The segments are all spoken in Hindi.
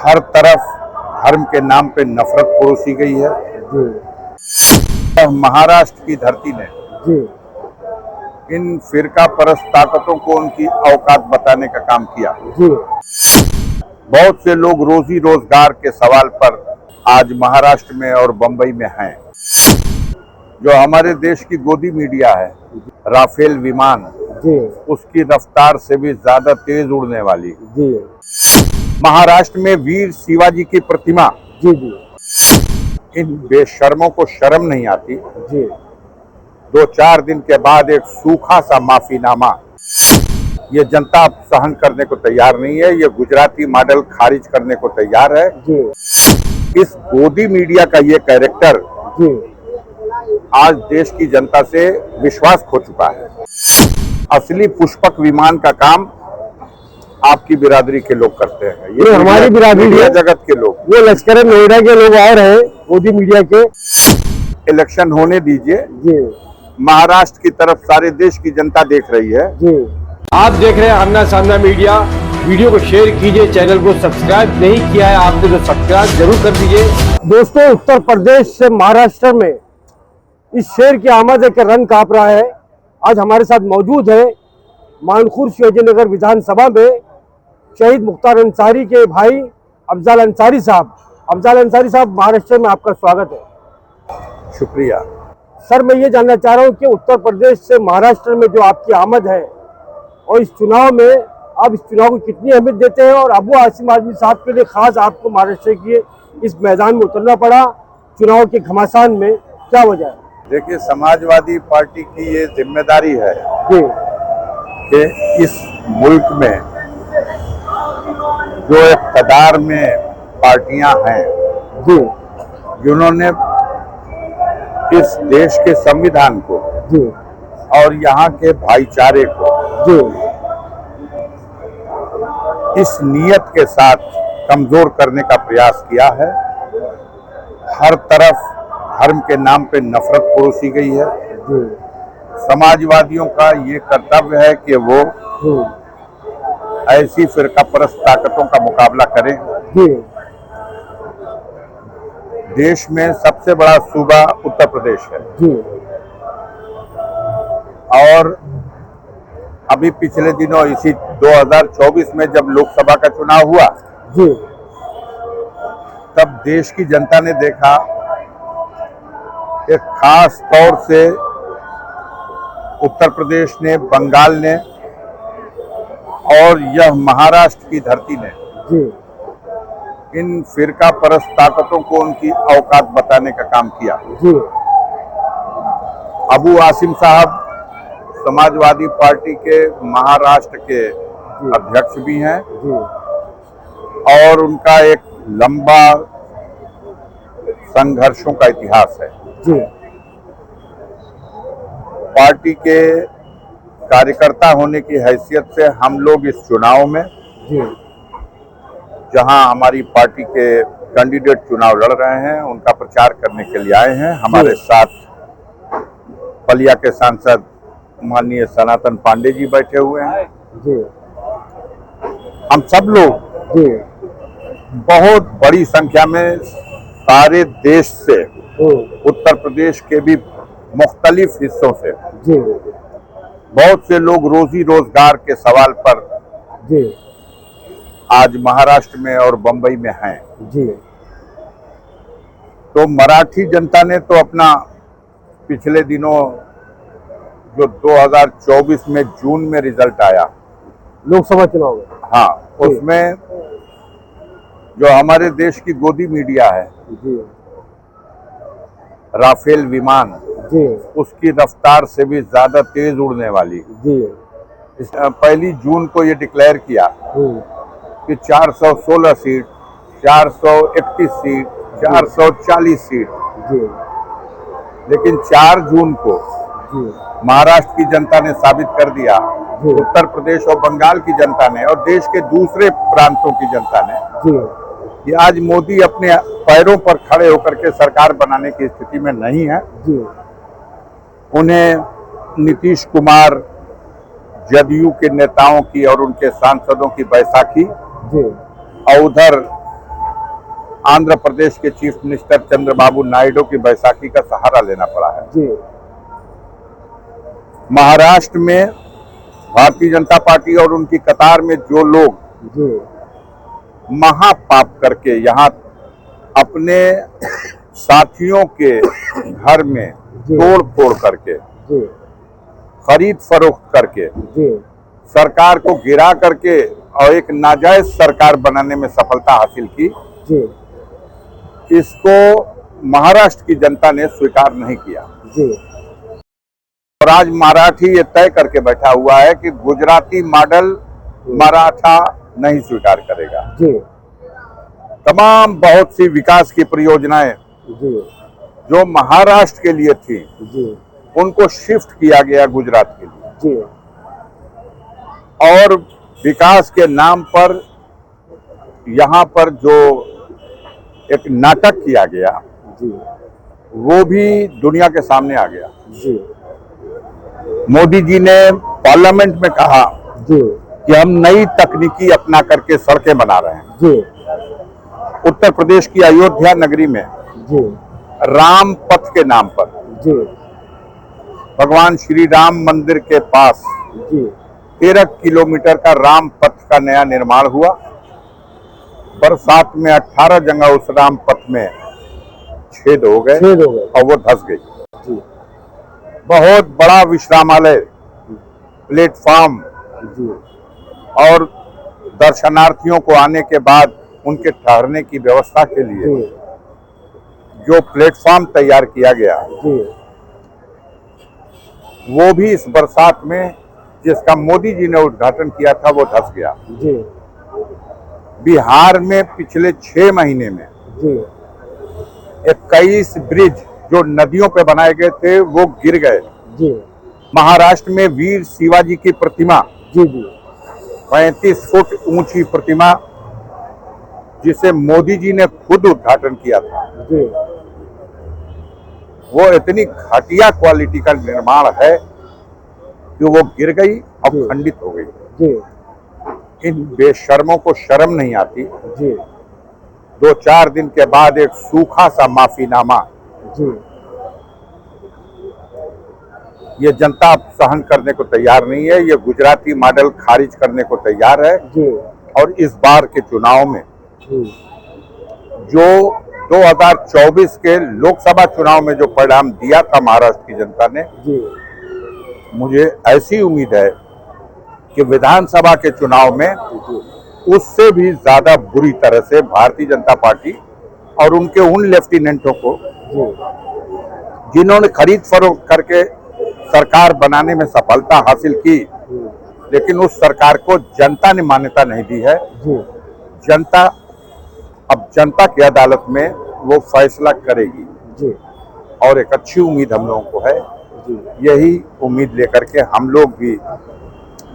हर तरफ धर्म के नाम पे नफरत परोसी गई है। महाराष्ट्र की धरती ने इन फिरका परस्त ताकतों को उनकी औकात बताने का काम किया। बहुत से लोग रोजी रोजगार के सवाल पर आज महाराष्ट्र में और बंबई में हैं। जो हमारे देश की गोदी मीडिया है, राफेल विमान उसकी रफ्तार से भी ज्यादा तेज उड़ने वाली महाराष्ट्र में वीर शिवाजी की प्रतिमा, इन बेशर्मों को शर्म नहीं आती। 2-4 दिन के बाद एक सूखा सा माफीनामा ये जनता सहन करने को तैयार नहीं है। ये गुजराती मॉडल खारिज करने को तैयार है। इस गोदी मीडिया का ये कैरेक्टर आज देश की जनता से विश्वास खो चुका है। असली पुष्पक विमान का काम आपकी बिरादरी के लोग करते हैं। ये हमारी बिरादरी जगत के लोग, वो लश्कर नोएडा के लोग और हैं गोदी मीडिया के। इलेक्शन होने दीजिए। महाराष्ट्र की तरफ सारे देश की जनता देख रही है। आप देख रहे हैं आमना सामना मीडिया। वीडियो को शेयर कीजिए, चैनल को सब्सक्राइब नहीं किया है आपने तो सब्सक्राइब जरूर कर दीजिए। दोस्तों, उत्तर प्रदेश से महाराष्ट्र में इस शेर की आमद एक रंग कांप रहा है। आज हमारे साथ मौजूद है मानखुर्द शिवाजीनगर विधानसभा में शहीद मुख्तार अंसारी के भाई अफजाल अंसारी साहब। अफजाल अंसारी साहब, महाराष्ट्र में आपका स्वागत है। शुक्रिया सर। मैं ये जानना चाह रहा हूँ कि उत्तर प्रदेश से महाराष्ट्र में जो आपकी आमद है और इस चुनाव में आप इस चुनाव को कितनी अहमियत देते हैं, और अबू आसिम आजमी साहब के लिए खास आपको महाराष्ट्र के इस मैदान में उतरना पड़ा चुनाव के घमासान में, क्या वजह है? देखिए, समाजवादी पार्टी की ये जिम्मेदारी है कि इस मुल्क में जो इक़्तिदार में पार्टियां हैं जिन्होंने इस देश के संविधान को और यहाँ के भाईचारे को इस नीयत के साथ कमजोर करने का प्रयास किया है। हर तरफ धर्म के नाम पे नफरत परोसी गई है। समाजवादियों का ये कर्तव्य है कि वो ऐसी फिरका परस्त ताकतों का मुकाबला करें। देश में सबसे बड़ा सूबा उत्तर प्रदेश है और अभी पिछले दिनों इसी 2024 में जब लोकसभा का चुनाव हुआ तब देश की जनता ने देखा एक खास तौर से उत्तर प्रदेश ने, बंगाल ने और यह महाराष्ट्र की धरती ने इन फिरका परस्त ताकतों को उनकी औकात बताने का काम किया। अबू आसिम साहब समाजवादी पार्टी के महाराष्ट्र के अध्यक्ष भी हैं और उनका एक लंबा संघर्षों का इतिहास है। पार्टी के कार्यकर्ता होने की हैसियत से हम लोग इस चुनाव में, जहां हमारी पार्टी के कैंडिडेट चुनाव लड़ रहे हैं, उनका प्रचार करने के लिए आए हैं। हमारे साथ बलिया के सांसद माननीय सनातन पांडे जी बैठे हुए हैं। हम सब लोग बहुत बड़ी संख्या में सारे देश से, उत्तर प्रदेश के भी मुख्तलिफ हिस्सों से बहुत से लोग रोजी रोजगार के सवाल पर आज महाराष्ट्र में और बंबई में हैं। तो मराठी जनता ने तो अपना पिछले दिनों जो 2024 में जून में रिजल्ट आया लोकसभा चुनाव में, हाँ, उसमें जो हमारे देश की गोदी मीडिया है, राफेल विमान उसकी रफ्तार से भी ज्यादा तेज उड़ने वाली 1 जून को ये डिक्लेयर किया कि 416 सीट, 431 सीट, 440 सीट, लेकिन 4 जून को महाराष्ट्र की जनता ने साबित कर दिया, उत्तर प्रदेश और बंगाल की जनता ने और देश के दूसरे प्रांतों की जनता ने, कि आज मोदी अपने पैरों पर खड़े होकर के सरकार बनाने की स्थिति में नहीं है। उन्हें नीतीश कुमार, जदयू के नेताओं की और उनके सांसदों की बैसाखी और उधर आंध्र प्रदेश के चीफ मिनिस्टर चंद्रबाबू नायडू की बैसाखी का सहारा लेना पड़ा है। जी महाराष्ट्र में भारतीय जनता पार्टी और उनकी कतार में जो लोग जी महापाप करके यहाँ अपने साथियों के घर में तोड़ फोड़ करके, जी खरीद फरोख्त करके, जी सरकार को गिरा करके और एक नाजायज सरकार बनाने में सफलता हासिल की, जी इसको महाराष्ट्र की जनता ने स्वीकार नहीं किया। जी और आज मराठी ये तय करके बैठा हुआ है कि गुजराती मॉडल मराठा नहीं स्वीकार करेगा। जी तमाम बहुत सी विकास की परियोजनाएं जी जो महाराष्ट्र के लिए थी जी उनको शिफ्ट किया गया गुजरात के लिए, जी और विकास के नाम पर यहाँ पर जो एक नाटक किया गया जी वो भी दुनिया के सामने आ गया। जी मोदी जी ने पार्लियामेंट में कहा जी कि हम नई तकनीकी अपना करके सड़कें बना रहे हैं। जी उत्तर प्रदेश की अयोध्या नगरी में जी राम पथ के नाम पर जी भगवान श्री राम मंदिर के पास जी 13 किलोमीटर का राम पथ का नया निर्माण हुआ। बरसात में 18 जगह उस राम पथ में छेद हो गए छेद हो गए। और वो धंस गई। जी बहुत बड़ा विश्रामालय, प्लेटफॉर्म जी और दर्शनार्थियों को आने के बाद उनके ठहरने की व्यवस्था के लिए जी जो प्लेटफॉर्म तैयार किया गया जी वो भी इस बरसात में, जिसका मोदी जी ने उद्घाटन किया था, वो धंस गया। जी बिहार में पिछले 6 महीने में जी 21 ब्रिज जो नदियों पे बनाए गए थे वो गिर गए। जी महाराष्ट्र में वीर शिवाजी की प्रतिमा, जी जी 35 फुट ऊंची प्रतिमा, जिसे मोदी जी ने खुद उद्घाटन किया था, जी वो इतनी घटिया क्वालिटी का निर्माण है कि वो गिर गई और जी। खंडित हो गई। जी इन बेशर्मों को शर्म नहीं आती। जी 2-4 दिन के बाद एक सूखा सा माफीनामा जी ये जनता सहन करने को तैयार नहीं है। ये गुजराती मॉडल खारिज करने को तैयार है। जी और इस बार के चुनाव में जी जो 2024 के लोकसभा चुनाव में जो परिणाम दिया था महाराष्ट्र की जनता ने, जी मुझे ऐसी उम्मीद है कि विधानसभा के चुनाव में उससे भी ज्यादा बुरी तरह से भारतीय जनता पार्टी और उनके उन लेफ्टिनेंटों को जिन्होंने खरीद फरोख्त करके सरकार बनाने में सफलता हासिल की, लेकिन उस सरकार को जनता ने मान्यता नहीं दी है। जनता अब जनता की अदालत में वो फैसला करेगी जी और एक अच्छी उम्मीद हम लोगों को है। जी यही उम्मीद लेकर के हम लोग भी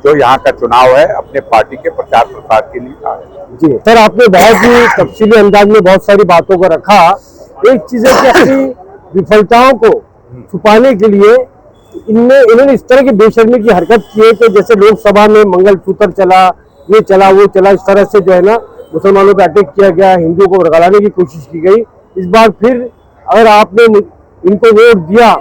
जो यहाँ का चुनाव है अपने पार्टी के प्रचार प्रसार के लिए आए। जी सर, आपने बहुत ही तफसीली अंदाज में बहुत सारी बातों को रखा। एक चीज है कि अपनी विफलताओं को छुपाने के लिए इन्होंने इस तरह की बेशर्मी की हरकत की है कि जैसे लोकसभा में मंगलसूत्र चला, ये चला, वो चला, इस तरह से जो है ना मुसलमानों पे अटैक किया गया, हिंदुओं को भड़काने की कोशिश की गई। इस बार फिर अगर आपने इनको वोट दिया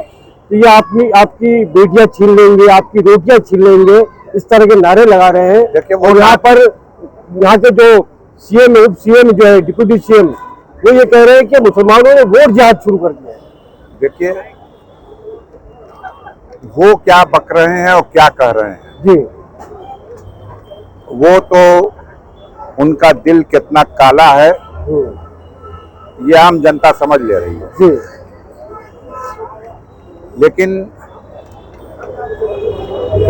तो ये आपकी बेटियां छीन लेंगे, आपकी रोटियां छीन लेंगे, इस तरह के नारे लगा रहे हैं। देखिए और यहाँ पर यहाँ के जो सीएम, उप सीएम जो है, डिप्टी सीएम, वो ये कह रहे हैं कि मुसलमानों ने वोट जिहाद शुरू कर दिया है। देखिए वो क्या बक रहे हैं और क्या कह रहे हैं, जी वो तो उनका दिल कितना काला है ये आम जनता समझ ले रही है। जी लेकिन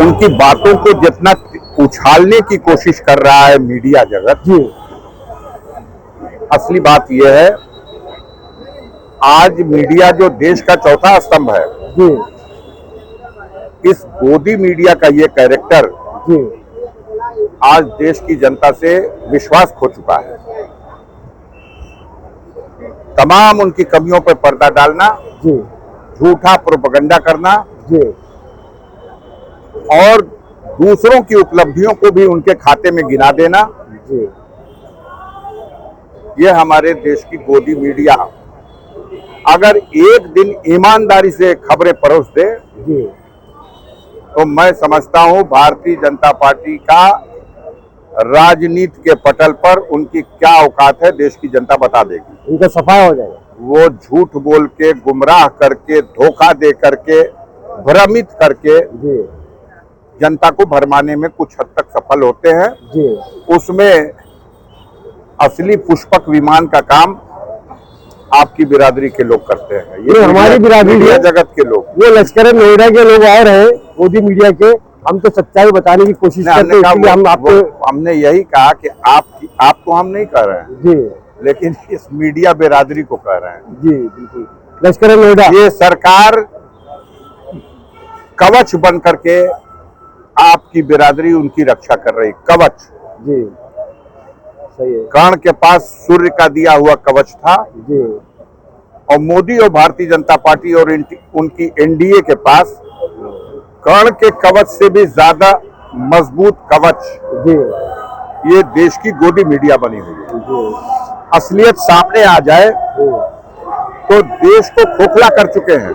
उनकी बातों को जितना उछालने की कोशिश कर रहा है मीडिया जगत, जी असली बात यह है आज मीडिया जो देश का चौथा स्तंभ है, जी इस गोदी मीडिया का ये कैरेक्टर जी आज देश की जनता से विश्वास खो चुका है। तमाम उनकी कमियों पर पर्दा डालना, जी झूठा प्रोपेगेंडा करना जी और दूसरों की उपलब्धियों को भी उनके खाते में गिना देना, जी ये हमारे देश की गोदी मीडिया अगर एक दिन ईमानदारी से खबरें परोस दे जी तो मैं समझता हूं भारतीय जनता पार्टी का राजनीति के पटल पर उनकी क्या औकात है देश की जनता बता देगी। उनका सफाया हो जाएगा। वो झूठ बोल के, गुमराह करके, धोखा दे करके, भ्रमित करके जी जनता को भरमाने में कुछ हद तक सफल होते हैं। जी उसमें असली पुष्पक विमान का काम आपकी बिरादरी के लोग करते हैं। ये हमारी बिरादरी मीडिया है, जगत के लोग, वो लश्कर नोएडा के लोग और हैं मोदी मीडिया के। हम तो सच्चाई बताने की कोशिश करते हैं, इसलिए हम आपको हमने यही कहा कि आपको हम नहीं कह रहे हैं जी, लेकिन इस मीडिया बिरादरी को कह रहे हैं। जी बिल्कुल। लश्कर नोएडा ये सरकार कवच बन करके आपकी बिरादरी उनकी रक्षा कर रही, कवच। जी सही है कर्ण के पास सूर्य का दिया हुआ कवच था जी और मोदी और भारतीय जनता पार्टी और उनकी एनडीए के पास कर्ण के कवच से भी ज्यादा मजबूत कवच जी ये देश की गोदी मीडिया बनी हुई है। जी असलियत सामने आ जाए तो देश को खोखला कर चुके हैं,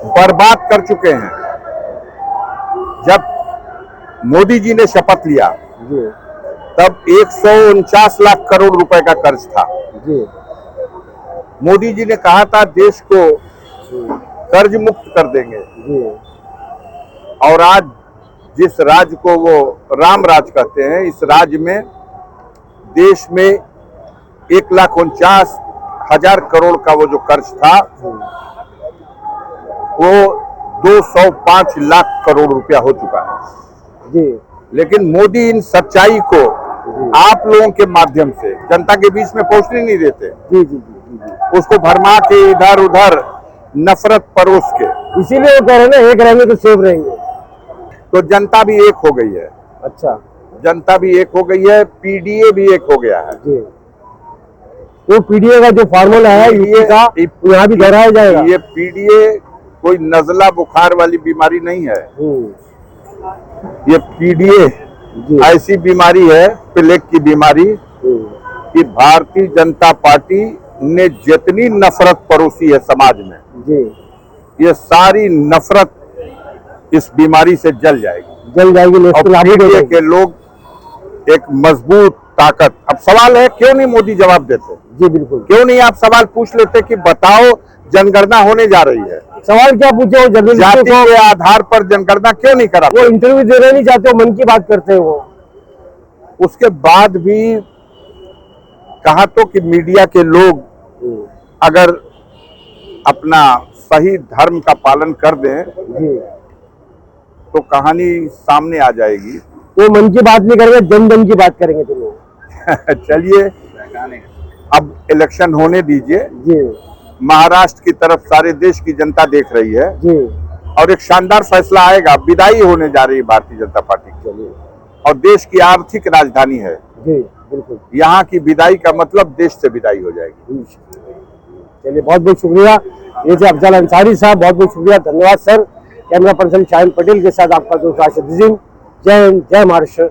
बर्बाद कर चुके हैं। जब मोदी जी ने शपथ लिया जी तब 149 लाख करोड़ रुपए का कर्ज था। जी मोदी जी ने कहा था देश को कर्ज मुक्त कर देंगे जी और आज जिस राज्य को वो राम राज कहते हैं, इस राज्य में देश में 1,49,000 करोड़ का वो जो कर्ज था वो 205 लाख करोड़ रुपया हो चुका है। जी लेकिन मोदी इन सच्चाई को आप लोगों के माध्यम से जनता के बीच में पहुंचने नहीं देते, जी जी जी उसको भरमा के इधर उधर नफरत परोस के। इसीलिए वो कह रहे हैं ना, एक रहेंगे तो सेफ रहेंगे। तो जनता भी एक हो गई है, अच्छा जनता भी एक हो गई है, पीडीए भी एक हो गया है। जी, वो पीडीए का जो फार्मूला है यूपी का यहाँ भी दोहराया जाएगा। ये पीडीए कोई नजला बुखार वाली बीमारी नहीं है, ये पीडीए ऐसी बीमारी है, प्लेग की बीमारी, कि भारतीय जनता पार्टी ने जितनी नफरत परोसी है समाज में जी ये सारी नफरत इस बीमारी से जल जाएगी। और पीडीए के लोग एक मजबूत ताकत। अब सवाल है क्यों नहीं मोदी जवाब देते? जी बिल्कुल, क्यों नहीं आप सवाल पूछ लेते कि बताओ जनगणना होने जा रही है, सवाल क्या पूछे हो? जाति के आधार पर जनगणना क्यों नहीं करा? वो इंटरव्यू देना नहीं चाहते हो, मन की बात करते हैं वो। उसके बाद भी कहा तो कि मीडिया के लोग अगर अपना सही धर्म का पालन कर दें जी तो कहानी सामने आ जाएगी। वो मन की बात नहीं करेंगे, जन जन की बात करेंगे तुम लोग। चलिए अब इलेक्शन होने दीजिए। जी महाराष्ट्र की तरफ सारे देश की जनता देख रही है जी और एक शानदार फैसला आएगा। विदाई होने जा रही है भारतीय जनता पार्टी की चलिए, और देश की आर्थिक राजधानी है। जी बिल्कुल, यहाँ की विदाई का मतलब देश से विदाई हो जाएगी। चलिए बहुत बहुत शुक्रिया। ये थे अफजल अंसारी साहब, बहुत बहुत शुक्रिया, धन्यवाद sir. Camera person Shaheen Patel के साथ आपका दोस्त राशिद अजीम। जय हिंद, जय महाराष्ट्र।